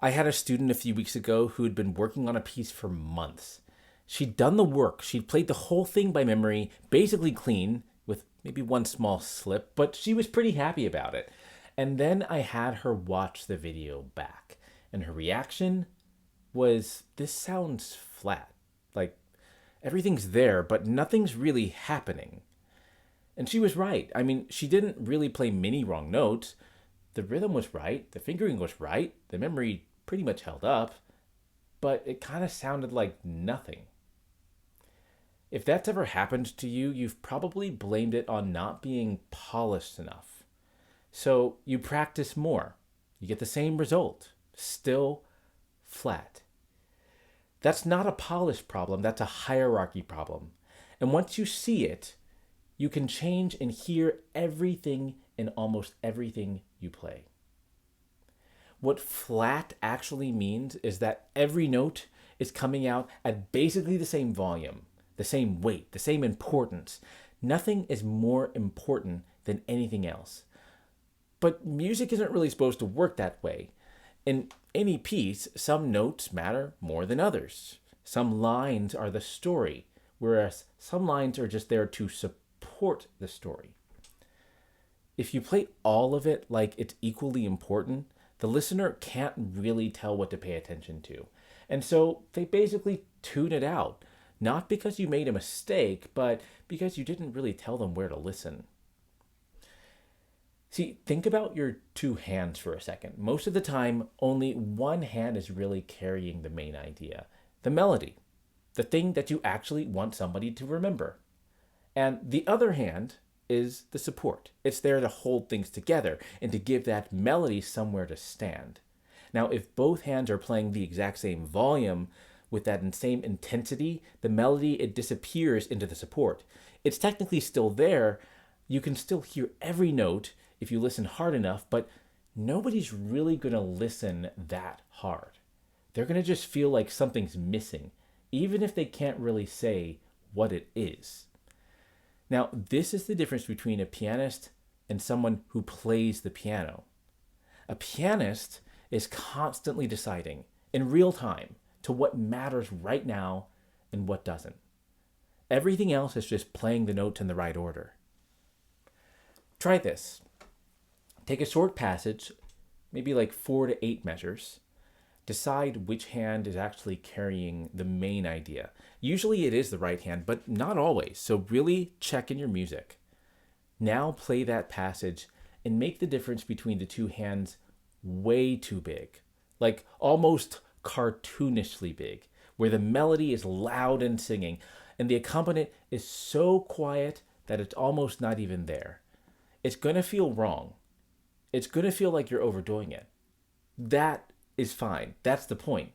I had a student a few weeks ago who had been working on a piece for months. She'd done the work, she'd played the whole thing by memory, basically clean, with maybe one small slip, but she was pretty happy about it. And then I had her watch the video back, and her reaction was, "This sounds flat. Like, everything's there, but nothing's really happening." And she was right. I mean, she didn't really play many wrong notes. The rhythm was right, the fingering was right, the memory pretty much held up, but it kind of sounded like nothing. If that's ever happened to you, you've probably blamed it on not being polished enough. So you practice more. You get the same result, still flat. That's not a polish problem, that's a hierarchy problem. And once you see it, you can change and hear everything in almost everything you play. What flat actually means is that every note is coming out at basically the same volume, the same weight, the same importance. Nothing is more important than anything else. But music isn't really supposed to work that way. In any piece, some notes matter more than others. Some lines are the story, whereas some lines are just there to support the story. If you play all of it like it's equally important, the listener can't really tell what to pay attention to. And so they basically tune it out, not because you made a mistake, but because you didn't really tell them where to listen. See, think about your two hands for a second. Most of the time, only one hand is really carrying the main idea, the melody, the thing that you actually want somebody to remember. And the other hand is the support. It's there to hold things together and to give that melody somewhere to stand. Now, if both hands are playing the exact same volume with that same intensity, the melody, it disappears into the support. It's technically still there. You can still hear every note if you listen hard enough, but nobody's really going to listen that hard. They're going to just feel like something's missing, even if they can't really say what it is. Now, this is the difference between a pianist and someone who plays the piano. A pianist is constantly deciding in real time to what matters right now and what doesn't. Everything else is just playing the notes in the right order. Try this. Take a short passage, maybe like 4 to 8 measures. Decide which hand is actually carrying the main idea. Usually it is the right hand, but not always. So really check in your music. Now play that passage and make the difference between the two hands way too big, like almost cartoonishly big, where the melody is loud and singing, and the accompaniment is so quiet that it's almost not even there. It's going to feel wrong. It's going to feel like you're overdoing it. That is fine. That's the point.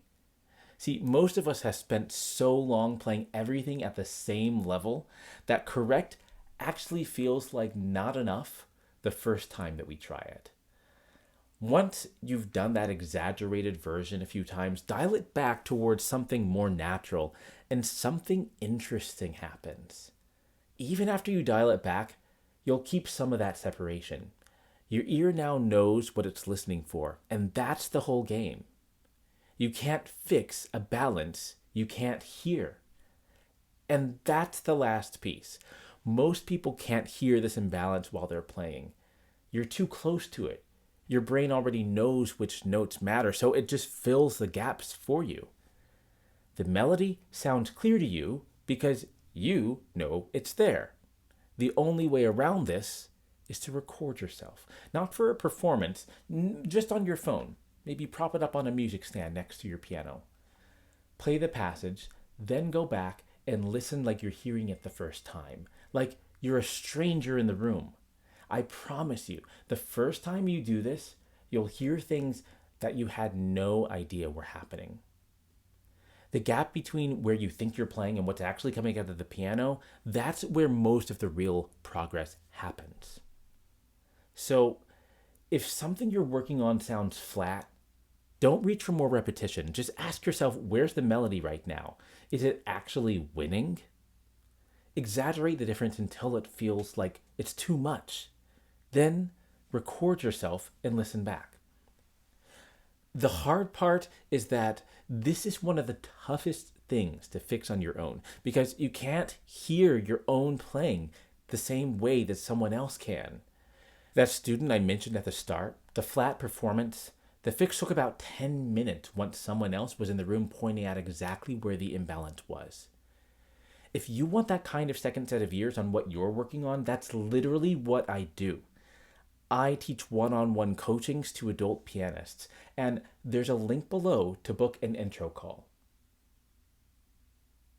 See, most of us have spent so long playing everything at the same level that correct actually feels like not enough the first time that we try it. Once you've done that exaggerated version a few times, dial it back towards something more natural, and something interesting happens. Even after you dial it back, you'll keep some of that separation. Your ear now knows what it's listening for, and that's the whole game. You can't fix a balance you can't hear. And that's the last piece. Most people can't hear this imbalance while they're playing. You're too close to it. Your brain already knows which notes matter, so it just fills the gaps for you. The melody sounds clear to you because you know it's there. The only way around this is to record yourself. Not for a performance, just on your phone. Maybe prop it up on a music stand next to your piano. Play the passage, then go back and listen like you're hearing it the first time, like you're a stranger in the room. I promise you, the first time you do this, you'll hear things that you had no idea were happening. The gap between where you think you're playing and what's actually coming out of the piano, that's where most of the real progress happens. So, if something you're working on sounds flat, don't reach for more repetition. Just ask yourself, where's the melody right now? Is it actually winning? Exaggerate the difference until it feels like it's too much. Then record yourself and listen back. The hard part is that this is one of the toughest things to fix on your own because you can't hear your own playing the same way that someone else can. That student I mentioned at the start, the flat performance, the fix took about 10 minutes once someone else was in the room pointing out exactly where the imbalance was. If you want that kind of second set of ears on what you're working on, that's literally what I do. I teach one-on-one coachings to adult pianists, and there's a link below to book an intro call.